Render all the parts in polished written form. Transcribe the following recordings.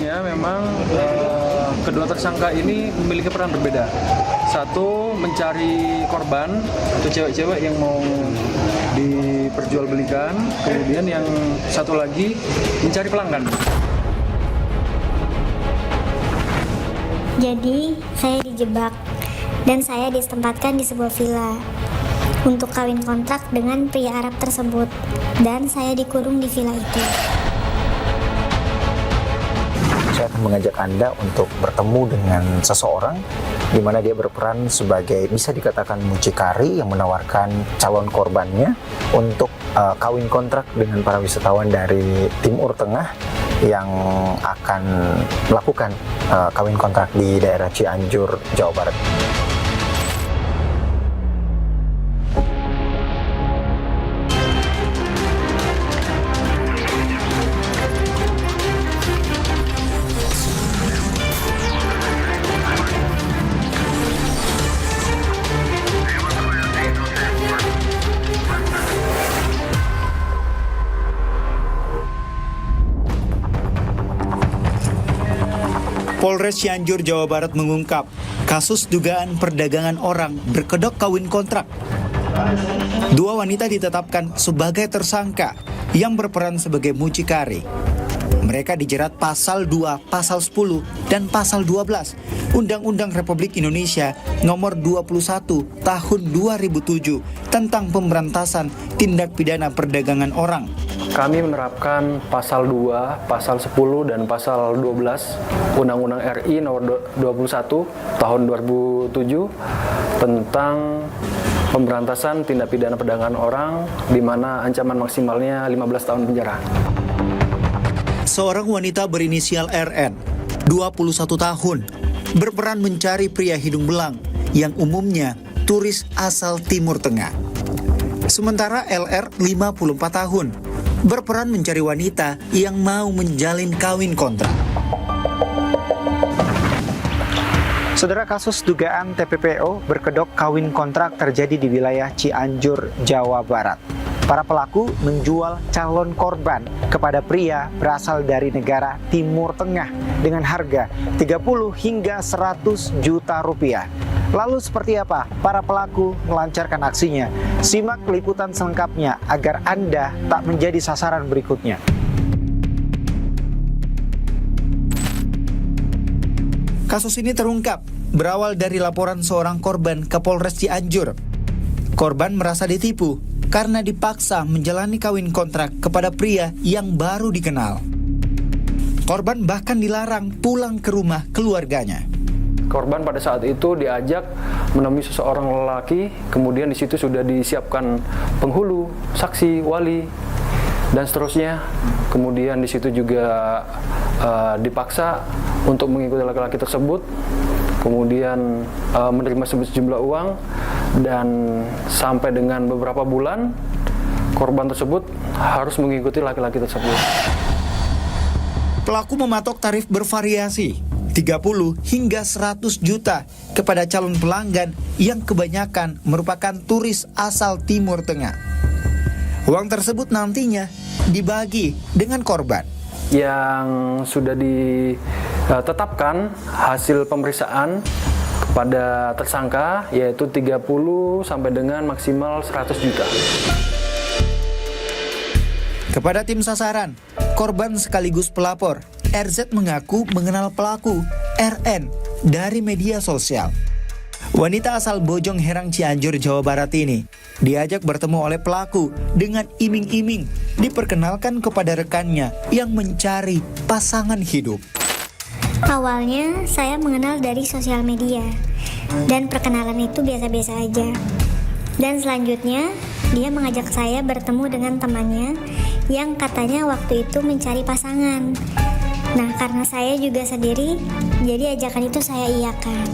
kasusnya memang kedua tersangka ini memiliki peran berbeda. Satu, mencari korban atau cewek-cewek yang mau diperjualbelikan. Kemudian yang satu lagi mencari pelanggan. Jadi, saya dijebak dan saya ditempatkan di sebuah villa untuk kawin kontrak dengan pria Arab tersebut, dan saya dikurung di villa itu. Saya akan mengajak Anda untuk bertemu dengan seseorang di mana dia berperan sebagai, bisa dikatakan, mucikari yang menawarkan calon korbannya untuk kawin kontrak dengan para wisatawan dari Timur Tengah yang akan melakukan kawin kontrak di daerah Cianjur, Jawa Barat. Polres Cianjur, Jawa Barat mengungkap kasus dugaan perdagangan orang berkedok kawin kontrak. Dua wanita ditetapkan sebagai tersangka yang berperan sebagai mucikari. Mereka dijerat pasal 2, pasal 10, dan pasal 12 Undang-Undang Republik Indonesia Nomor 21 Tahun 2007 tentang pemberantasan tindak pidana perdagangan orang. Kami menerapkan pasal 2, pasal 10, dan pasal 12 Undang-Undang RI Nomor 21 Tahun 2007 tentang pemberantasan tindak pidana perdagangan orang, di mana ancaman maksimalnya 15 tahun penjara. Seorang wanita berinisial RN, 21 tahun, berperan mencari pria hidung belang yang umumnya turis asal Timur Tengah. Sementara LR, 54 tahun, berperan mencari wanita yang mau menjalin kawin kontrak. Saudara, kasus dugaan TPPO berkedok kawin kontrak terjadi di wilayah Cianjur, Jawa Barat. Para pelaku menjual calon korban kepada pria berasal dari negara Timur Tengah dengan harga 30 hingga 100 juta rupiah. Lalu seperti apa para pelaku melancarkan aksinya? Simak liputan selengkapnya agar Anda tak menjadi sasaran berikutnya. Kasus ini terungkap berawal dari laporan seorang korban ke Polres Cianjur. Korban merasa ditipu karena dipaksa menjalani kawin kontrak kepada pria yang baru dikenal. Korban bahkan dilarang pulang ke rumah keluarganya. Korban pada saat itu diajak menemui seseorang lelaki, kemudian di situ sudah disiapkan penghulu, saksi, wali, dan seterusnya. Kemudian di situ juga dipaksa untuk mengikuti laki-laki tersebut, kemudian menerima sejumlah uang, dan sampai dengan beberapa bulan korban tersebut harus mengikuti laki-laki tersebut. Pelaku mematok tarif bervariasi 30 hingga 100 juta kepada calon pelanggan yang kebanyakan merupakan turis asal Timur Tengah. Uang tersebut nantinya dibagi dengan korban. Yang sudah ditetapkan hasil pemeriksaan kepada tersangka yaitu 30 sampai dengan maksimal 100 juta. Kepada tim sasaran, korban sekaligus pelapor, RZ mengaku mengenal pelaku, RN, dari media sosial. Wanita asal Bojong Herang, Cianjur, Jawa Barat ini diajak bertemu oleh pelaku dengan iming-iming diperkenalkan kepada rekannya yang mencari pasangan hidup. Awalnya saya mengenal dari sosial media, dan perkenalan itu biasa-biasa aja. Dan selanjutnya dia mengajak saya bertemu dengan temannya yang katanya waktu itu mencari pasangan. Nah, karena saya juga sendiri, jadi ajakan itu saya iakan.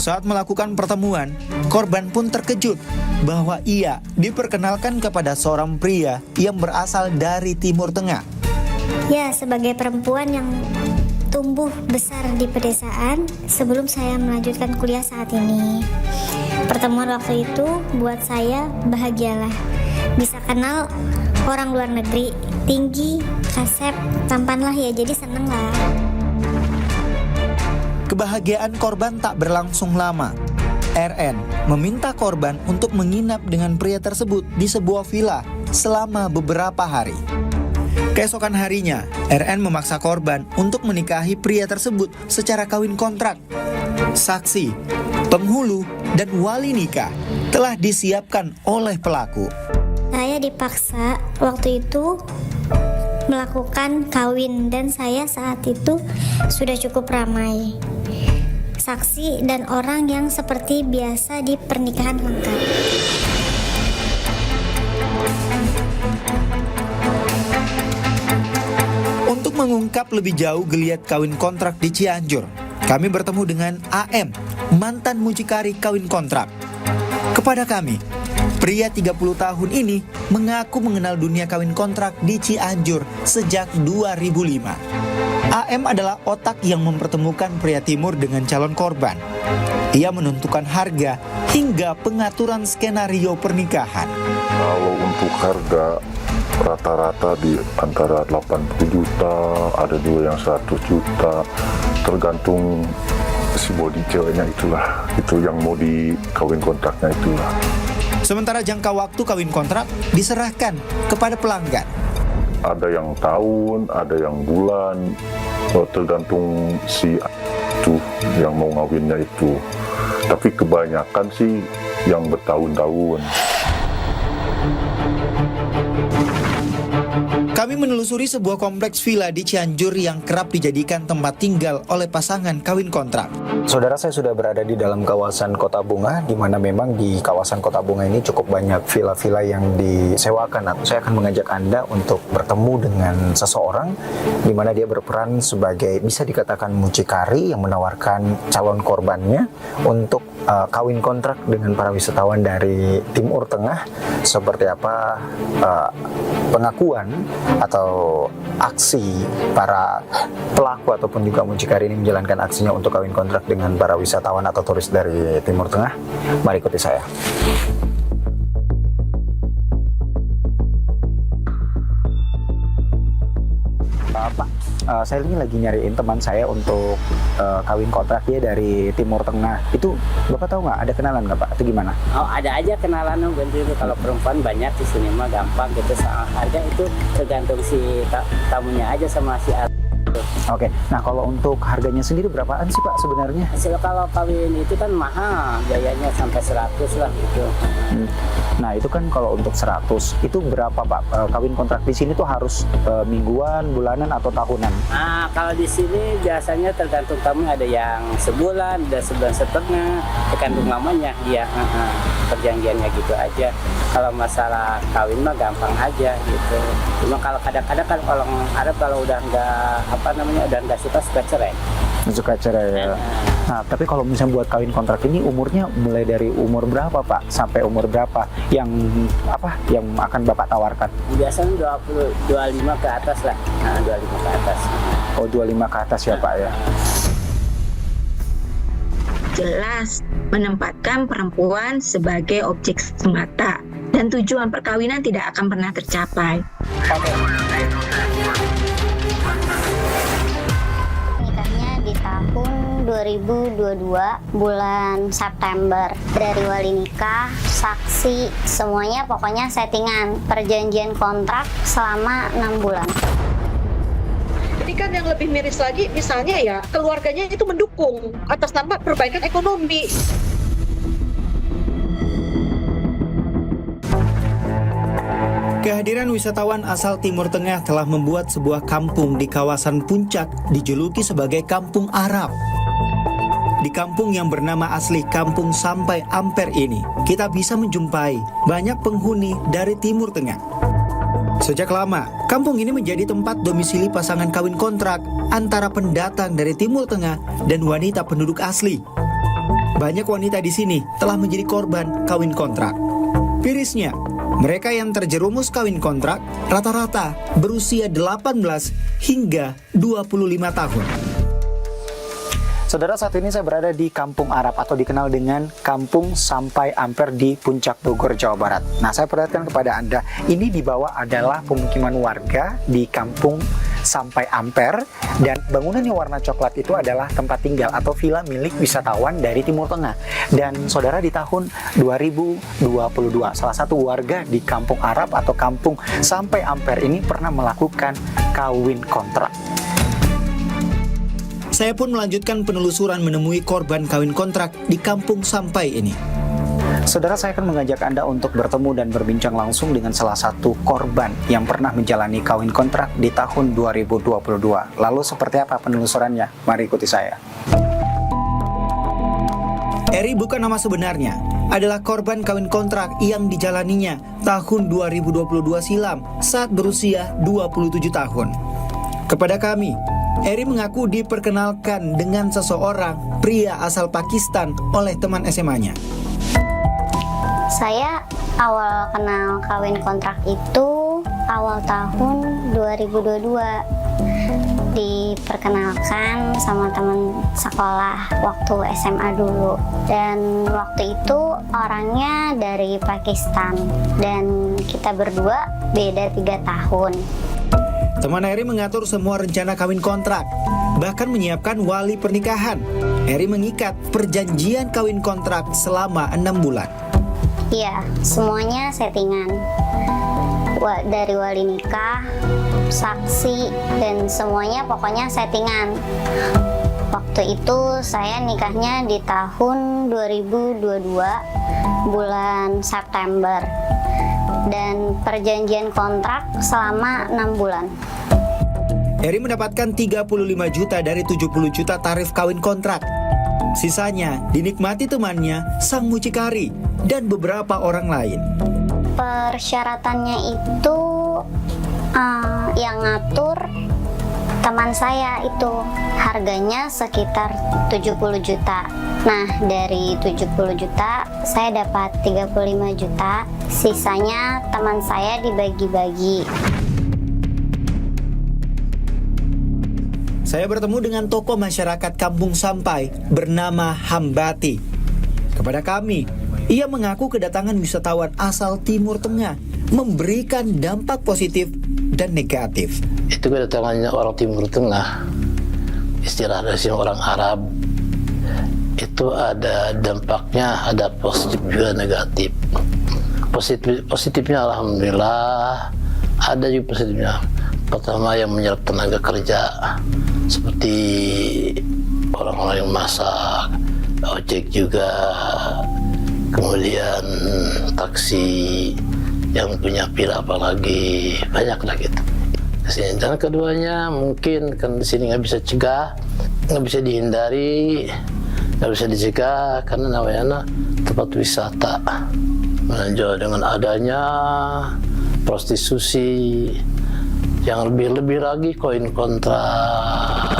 Saat melakukan pertemuan, korban pun terkejut bahwa ia diperkenalkan kepada seorang pria yang berasal dari Timur Tengah. Ya, sebagai perempuan yang tumbuh besar di pedesaan sebelum saya melanjutkan kuliah saat ini. Pertemuan waktu itu buat saya bahagialah. bisa kenal orang luar negeri, tinggi, kasep, tampan lah ya, jadi seneng lah. Kebahagiaan korban tak berlangsung lama. RN meminta korban untuk menginap dengan pria tersebut di sebuah villa selama beberapa hari. Keesokan harinya, RN memaksa korban untuk menikahi pria tersebut secara kawin kontrak. Saksi, penghulu, dan wali nikah telah disiapkan oleh pelaku. Saya dipaksa waktu itu melakukan kawin dan saya saat itu sudah cukup ramai. Saksi dan orang yang seperti biasa di pernikahan lengkap. Untuk mengungkap lebih jauh geliat kawin kontrak di Cianjur, kami bertemu dengan AM, mantan mucikari kawin kontrak. Kepada kami, pria 30 tahun ini mengaku mengenal dunia kawin kontrak di Cianjur sejak 2005. AM adalah otak yang mempertemukan pria timur dengan calon korban. Ia menentukan harga hingga pengaturan skenario pernikahan. Kalau untuk harga rata-rata di antara 80 juta, ada juga yang 100 juta, tergantung si body ceweknya itulah, itu yang mau di kawin kontraknya itulah. Sementara jangka waktu kawin kontrak diserahkan kepada pelanggan. Ada yang tahun, ada yang bulan, tergantung si itu yang mau ngawinnya itu. Tapi kebanyakan sih yang bertahun-tahun. Kami menelusuri sebuah kompleks villa di Cianjur yang kerap dijadikan tempat tinggal oleh pasangan kawin kontrak. Saudara, saya sudah berada di dalam kawasan Kota Bunga, di mana memang di kawasan Kota Bunga ini cukup banyak villa-villa yang disewakan. Saya akan mengajak Anda untuk bertemu dengan seseorang, di mana dia berperan sebagai, bisa dikatakan mucikari yang menawarkan calon korbannya untuk kawin kontrak dengan para wisatawan dari Timur Tengah. Seperti apa pengakuan atau aksi para pelaku ataupun juga mucikari ini menjalankan aksinya untuk kawin kontrak dengan para wisatawan atau turis dari Timur Tengah. Mari ikuti saya. Pak, saya ini lagi nyariin teman saya untuk kawin kontrak, dia dari Timur Tengah. Itu Bapak tahu nggak, ada kenalan nggak Pak? Atau gimana? Oh, ada aja kenalan itu. Kalau perempuan banyak di sini mah gampang gitu. Soal harga itu tergantung si tamunya aja sama si Oke, nah kalau untuk harganya sendiri berapaan sih Pak sebenarnya? hasil kalau kawin itu kan mahal, biayanya sampai 100 lah gitu. Nah itu kan kalau untuk 100, itu berapa Pak? Kawin kontrak di sini tuh harus mingguan, bulanan, atau tahunan? Nah, kalau di sini biasanya tergantung tamu, ada yang sebulan, ada sebulan setengah, tergantung lamanya dia. Perjanjiannya gitu aja. Kalau masalah kawin mah gampang aja gitu. Cuma kalau kadang-kadang kan kalau Arab kalau udah nggak suka cerai. Suka cerai ya. Nah, tapi kalau misalnya buat kawin kontrak ini umurnya mulai dari umur berapa Pak? Sampai umur berapa yang akan Bapak tawarkan? Biasanya 25 ke atas lah. Nah, 25 ke atas. Oh, 25 ke atas ya Pak ya. Jelas menempatkan perempuan sebagai objek semata dan tujuan perkawinan tidak akan pernah tercapai. Nikahnya di tahun 2022 bulan September. Dari wali nikah, saksi, semuanya pokoknya settingan. Perjanjian kontrak selama 6 bulan. Ini kan yang lebih miris lagi, misalnya ya keluarganya itu mendukung atas nama perbaikan ekonomi. Kehadiran wisatawan asal Timur Tengah telah membuat sebuah kampung di kawasan Puncak dijuluki sebagai Kampung Arab. Di kampung yang bernama asli Kampung Sampai Ampere ini, kita bisa menjumpai banyak penghuni dari Timur Tengah. Sejak lama, kampung ini menjadi tempat domisili pasangan kawin kontrak antara pendatang dari Timur Tengah dan wanita penduduk asli. Banyak wanita di sini telah menjadi korban kawin kontrak. Mirisnya, mereka yang terjerumus kawin kontrak rata-rata berusia 18 hingga 25 tahun. Saudara, saat ini saya berada di Kampung Arab atau dikenal dengan Kampung Sampai Amper di Puncak Bogor, Jawa Barat. Nah, saya perlihatkan kepada Anda, ini di bawah adalah pemukiman warga di Kampung Sampai Amper, dan bangunan yang warna coklat itu adalah tempat tinggal atau villa milik wisatawan dari Timur Tengah. Dan saudara, di tahun 2022, salah satu warga di Kampung Arab atau Kampung Sampai Amper ini pernah melakukan kawin kontrak. Saya pun melanjutkan penelusuran menemui korban kawin kontrak di Kampung Sampai ini. Saudara, saya akan mengajak Anda untuk bertemu dan berbincang langsung dengan salah satu korban yang pernah menjalani kawin kontrak di tahun 2022. Lalu seperti apa penelusurannya? Mari ikuti saya. Eri bukan nama sebenarnya, adalah korban kawin kontrak yang dijalaninya tahun 2022 silam saat berusia 27 tahun. Kepada kami, Eri mengaku diperkenalkan dengan seseorang pria asal Pakistan oleh teman SMA-nya. Saya awal kenal kawin kontrak itu awal tahun 2022. Diperkenalkan sama teman sekolah waktu SMA dulu. Dan waktu itu orangnya dari Pakistan. Dan kita berdua beda 3 tahun. Teman Eri mengatur semua rencana kawin kontrak, bahkan menyiapkan wali pernikahan. Eri mengikat perjanjian kawin kontrak selama 6 bulan. Iya, semuanya settingan. Dari wali nikah, saksi, dan semuanya pokoknya settingan. Waktu itu saya nikahnya di tahun 2022, bulan September. Dan perjanjian kontrak selama 6 bulan. Eri mendapatkan 35 juta dari 70 juta tarif kawin kontrak. Sisanya dinikmati temannya, sang mucikari, dan beberapa orang lain. Persyaratannya itu yang ngatur teman saya itu harganya sekitar 70 juta. Nah, dari 70 juta saya dapat 35 juta, sisanya teman saya dibagi-bagi. Saya bertemu dengan tokoh masyarakat Kampung Sampai bernama Hambati. Kepada kami, ia mengaku kedatangan wisatawan asal Timur Tengah memberikan dampak positif dan negatif. Itu kedatangannya orang Timur Tengah, istilah dari orang Arab, itu ada dampaknya, ada positif juga negatif. Positifnya alhamdulillah, ada juga positifnya. Pertama, yang menyerap tenaga kerja seperti orang-orang yang masak, ojek juga, kemudian taksi yang punya pil, apalagi banyak lah gitu. Dan keduanya mungkin kan di sini nggak bisa cegah, nggak bisa dihindari, nggak bisa dicegah karena namanya tempat wisata. Menonjol dengan adanya prostitusi, yang lebih lagi koin kontrak.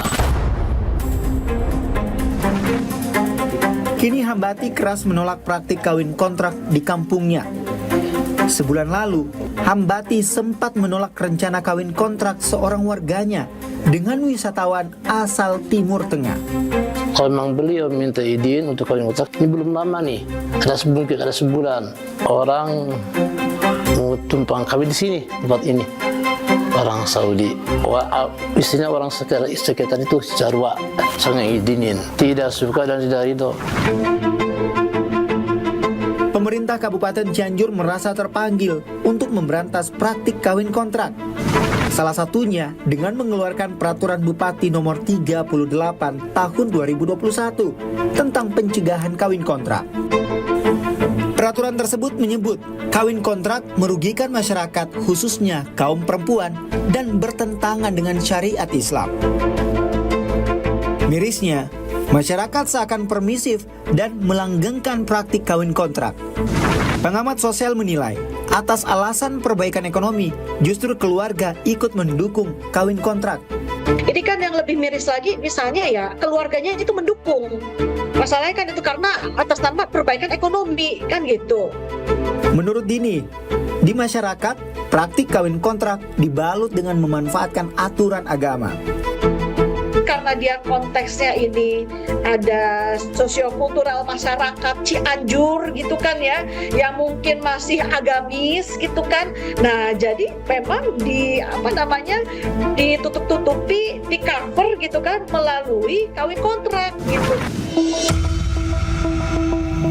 Kini Hambati keras menolak praktik kawin kontrak di kampungnya. Sebulan lalu, Hambati sempat menolak rencana kawin kontrak seorang warganya dengan wisatawan asal Timur Tengah. Kalau memang beliau minta izin untuk kawin kontrak, ini belum lama nih, ada sebulan orang mau tumpang kawin di sini, tempat ini. Orang Saudi, istrinya orang sekitar itu Jarwa, sangat izinin, tidak suka dan tidak ridho. Pemerintah Kabupaten Cianjur merasa terpanggil untuk memberantas praktik kawin kontrak. Salah satunya dengan mengeluarkan Peraturan Bupati Nomor 38 Tahun 2021 tentang pencegahan kawin kontrak. Peraturan tersebut menyebut kawin kontrak merugikan masyarakat, khususnya kaum perempuan, dan bertentangan dengan syariat Islam. Mirisnya, masyarakat seakan permisif dan melanggengkan praktik kawin kontrak. Pengamat sosial menilai, atas alasan perbaikan ekonomi, justru keluarga ikut mendukung kawin kontrak. Ini kan yang lebih miris lagi, misalnya ya keluarganya itu mendukung. Masalahnya kan itu karena atas nama perbaikan ekonomi, kan gitu. Menurut Dini, di masyarakat, praktik kawin kontrak dibalut dengan memanfaatkan aturan agama. karena dia konteksnya ini ada sosiokultural masyarakat Cianjur gitu kan ya, yang mungkin masih agamis gitu kan. Nah, jadi memang ditutup-tutupi, di cover gitu kan melalui kawin kontrak gitu.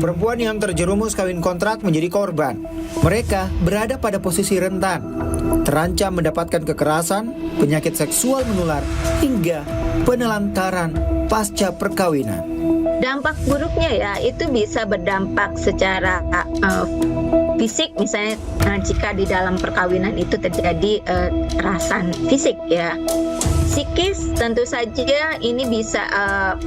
Perempuan yang terjerumus kawin kontrak menjadi korban. Mereka berada pada posisi rentan, terancam mendapatkan kekerasan, penyakit seksual menular, hingga penelantaran pasca perkawinan. Dampak buruknya ya itu bisa berdampak secara fisik, misalnya jika di dalam perkawinan itu terjadi kekerasan fisik ya. Psikis tentu saja ini bisa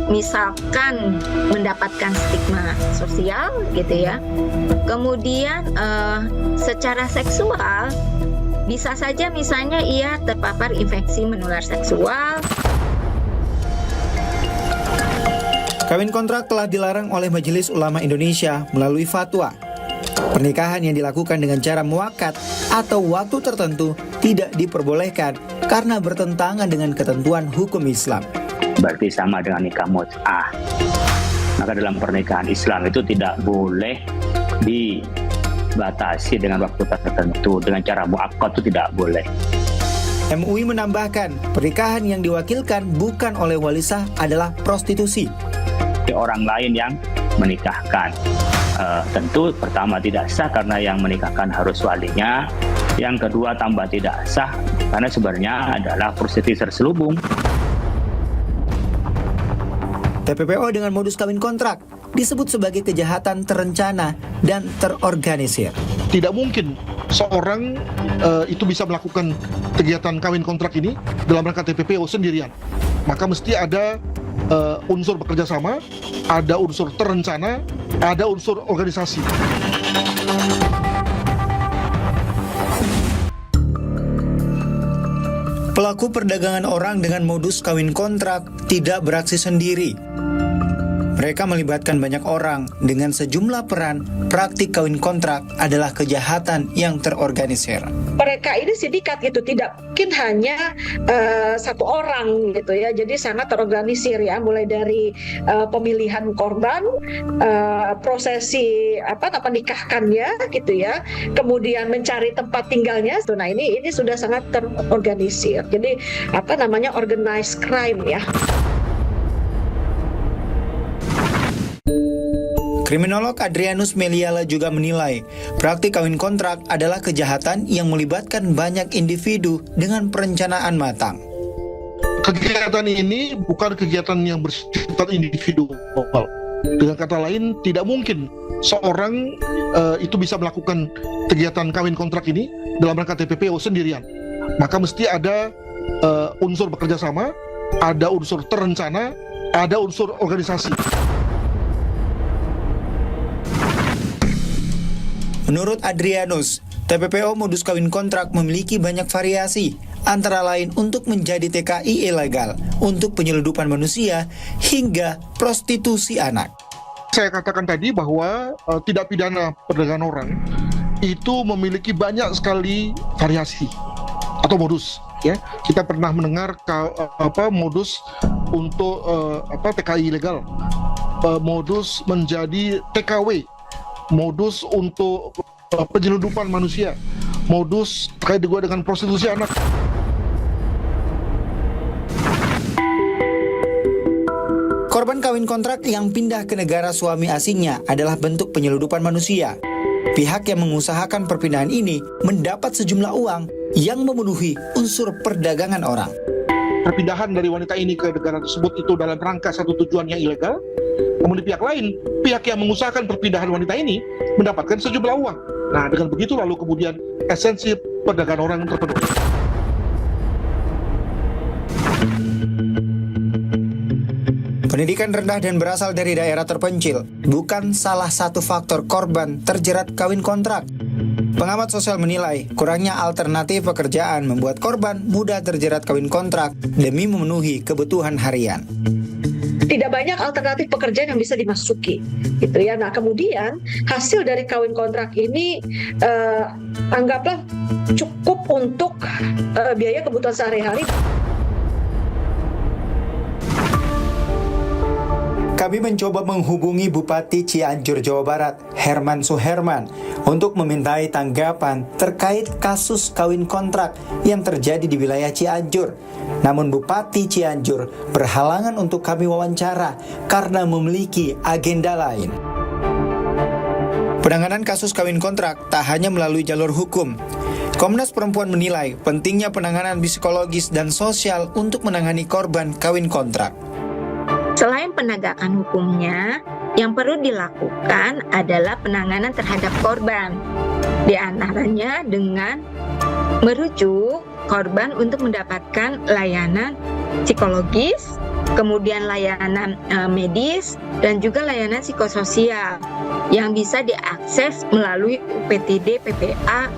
misalkan mendapatkan stigma sosial gitu ya. Kemudian secara seksual bisa saja misalnya ia terpapar infeksi menular seksual. Kawin kontrak telah dilarang oleh Majelis Ulama Indonesia melalui fatwa. Pernikahan yang dilakukan dengan cara muakat atau waktu tertentu tidak diperbolehkan karena bertentangan dengan ketentuan hukum Islam. Berarti sama dengan nikah mut'ah. Maka dalam pernikahan Islam itu tidak boleh dibatasi dengan waktu tertentu, dengan cara muakat itu tidak boleh. MUI menambahkan, pernikahan yang diwakilkan bukan oleh wali sah adalah prostitusi. Orang lain yang menikahkan. Tentu pertama tidak sah karena yang menikahkan harus walinya. Yang kedua tambah tidak sah karena sebenarnya adalah prostitusi terselubung. TPPO dengan modus kawin kontrak disebut sebagai kejahatan terencana dan terorganisir. Tidak mungkin seorang itu bisa melakukan kegiatan kawin kontrak ini dalam rangka TPPO sendirian. Maka mesti ada unsur bekerja sama, ada unsur terencana, ada unsur organisasi. Pelaku perdagangan orang dengan modus kawin kontrak tidak beraksi sendiri. Mereka melibatkan banyak orang dengan sejumlah peran. Praktik kawin kontrak adalah kejahatan yang terorganisir. Mereka ini sindikat gitu, tidak mungkin hanya satu orang gitu ya. Jadi sangat terorganisir ya, mulai dari pemilihan korban, prosesi menikahkannya gitu ya, kemudian mencari tempat tinggalnya. Nah ini sudah sangat terorganisir. Jadi organized crime ya. Kriminolog Adrianus Meliala juga menilai praktik kawin kontrak adalah kejahatan yang melibatkan banyak individu dengan perencanaan matang. Kegiatan ini bukan kegiatan yang bersifat individual. Dengan kata lain, tidak mungkin seorang itu bisa melakukan kegiatan kawin kontrak ini dalam rangka TPPO sendirian. Maka mesti ada unsur bekerja sama, ada unsur terencana, ada unsur organisasi. Menurut Adrianus, TPPO modus kawin kontrak memiliki banyak variasi, antara lain untuk menjadi TKI ilegal, untuk penyeludupan manusia, hingga prostitusi anak. Saya katakan tadi bahwa tindak pidana perdagangan orang itu memiliki banyak sekali variasi atau modus. Ya, kita pernah mendengar modus untuk TKI ilegal, modus menjadi TKW, modus untuk penyeludupan manusia, modus terkait juga dengan prostitusi anak. Korban kawin kontrak yang pindah ke negara suami asingnya adalah bentuk penyeludupan manusia. Pihak yang mengusahakan perpindahan ini mendapat sejumlah uang yang memenuhi unsur perdagangan orang. Perpindahan dari wanita ini ke negara tersebut itu dalam rangka satu tujuan yang ilegal. Namun di pihak lain, pihak yang mengusahakan perpindahan wanita ini mendapatkan sejumlah uang. Nah, dengan begitu lalu kemudian esensi perdagangan orang terpenuhi. Pendidikan rendah dan berasal dari daerah terpencil bukan salah satu faktor korban terjerat kawin kontrak. Pengamat sosial menilai kurangnya alternatif pekerjaan membuat korban mudah terjerat kawin kontrak demi memenuhi kebutuhan harian. Tidak banyak alternatif pekerjaan yang bisa dimasuki, gitu ya. Nah, kemudian hasil dari kawin kontrak ini anggaplah cukup untuk biaya kebutuhan sehari-hari. Kami mencoba menghubungi Bupati Cianjur, Jawa Barat, Herman Suherman, untuk memintai tanggapan terkait kasus kawin kontrak yang terjadi di wilayah Cianjur. Namun Bupati Cianjur berhalangan untuk kami wawancara karena memiliki agenda lain. Penanganan kasus kawin kontrak tak hanya melalui jalur hukum. Komnas Perempuan menilai pentingnya penanganan psikologis dan sosial untuk menangani korban kawin kontrak. Selain penegakan hukumnya, yang perlu dilakukan adalah penanganan terhadap korban. Di antaranya dengan merujuk korban untuk mendapatkan layanan psikologis, kemudian layanan medis, dan juga layanan psikososial yang bisa diakses melalui UPTD PPA.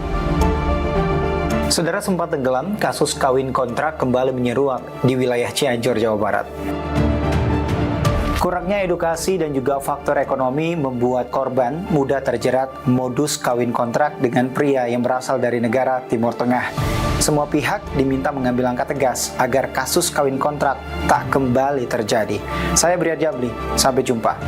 Saudara, sempat tenggelam, kasus kawin kontrak kembali menyeruak di wilayah Cianjur, Jawa Barat. Kurangnya edukasi dan juga faktor ekonomi membuat korban mudah terjerat modus kawin kontrak dengan pria yang berasal dari negara Timur Tengah. Semua pihak diminta mengambil langkah tegas agar kasus kawin kontrak tak kembali terjadi. Saya Bria Jabli, sampai jumpa.